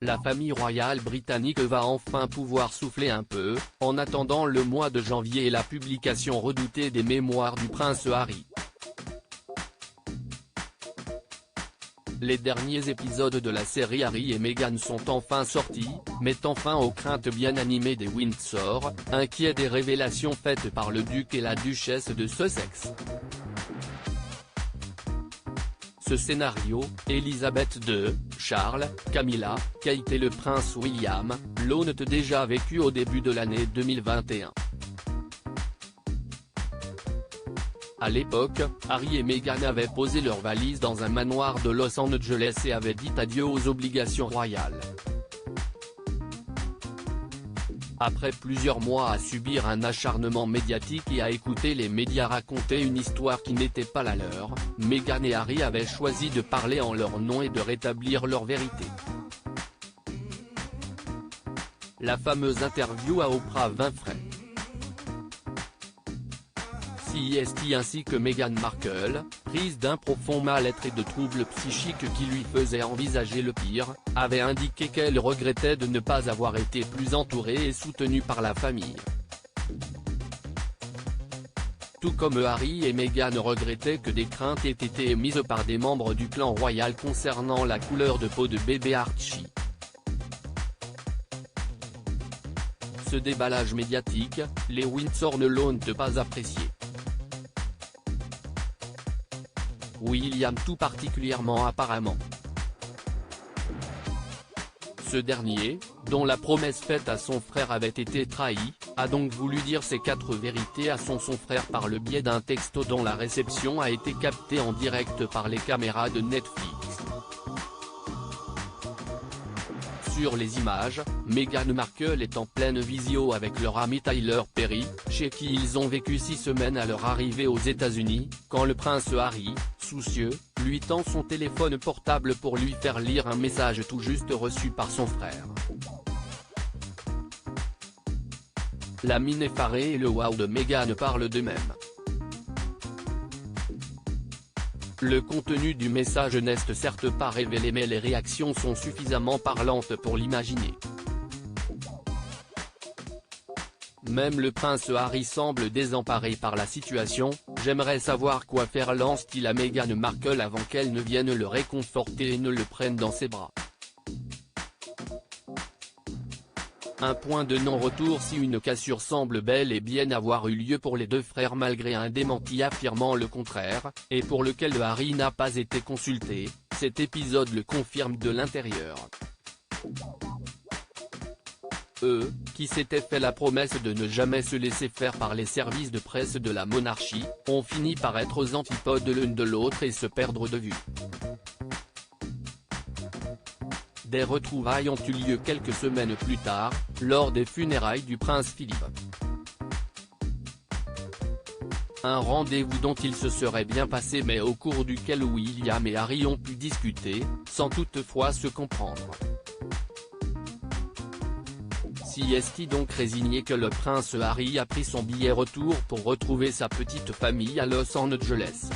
La famille royale britannique va enfin pouvoir souffler un peu, en attendant le mois de janvier et la publication redoutée des mémoires du prince Harry. Les derniers épisodes de la série Harry et Meghan sont enfin sortis, mettant fin aux craintes bien animées des Windsor, inquiets des révélations faites par le duc et la duchesse de Sussex. Ce scénario, Elisabeth II, Charles, Camilla, Kate et le prince William, l'ont déjà vécu au début de l'année 2021. À l'époque, Harry et Meghan avaient posé leurs valises dans un manoir de Los Angeles et avaient dit adieu aux obligations royales. Après plusieurs mois à subir un acharnement médiatique et à écouter les médias raconter une histoire qui n'était pas la leur, Meghan et Harry avaient choisi de parler en leur nom et de rétablir leur vérité. La fameuse interview à Oprah Winfrey. CST ainsi que Meghan Markle, prise d'un profond mal-être et de troubles psychiques qui lui faisaient envisager le pire, avait indiqué qu'elle regrettait de ne pas avoir été plus entourée et soutenue par la famille. Tout comme Harry et Meghan regrettaient que des craintes aient été émises par des membres du clan royal concernant la couleur de peau de bébé Archie. Ce déballage médiatique, les Windsor ne l'ont pas apprécié. William tout particulièrement apparemment. Ce dernier, dont la promesse faite à son frère avait été trahie, a donc voulu dire ses 4 vérités à son frère par le biais d'un texto dont la réception a été captée en direct par les caméras de Netflix. Sur les images, Meghan Markle est en pleine visio avec leur ami Tyler Perry, chez qui ils ont vécu 6 semaines à leur arrivée aux États-Unis, quand le prince Harry, soucieux, lui tend son téléphone portable pour lui faire lire un message tout juste reçu par son frère. La mine effarée et le wow de Meghan parlent d'eux-mêmes. Le contenu du message n'est certes pas révélé mais les réactions sont suffisamment parlantes pour l'imaginer. Même le prince Harry semble désemparé par la situation. J'aimerais savoir quoi faire, lance-t-il à Meghan Markle avant qu'elle ne vienne le réconforter et ne le prenne dans ses bras. Un point de non-retour si une cassure semble bel et bien avoir eu lieu pour les deux frères malgré un démenti affirmant le contraire, et pour lequel Harry n'a pas été consulté, cet épisode le confirme de l'intérieur. Eux, qui s'étaient fait la promesse de ne jamais se laisser faire par les services de presse de la monarchie, ont fini par être aux antipodes l'une de l'autre et se perdre de vue. Des retrouvailles ont eu lieu quelques semaines plus tard, lors des funérailles du prince Philippe. Un rendez-vous dont il se serait bien passé mais au cours duquel William et Harry ont pu discuter, sans toutefois se comprendre. CST donc résigné que le prince Harry a pris son billet retour pour retrouver sa petite famille à Los Angeles.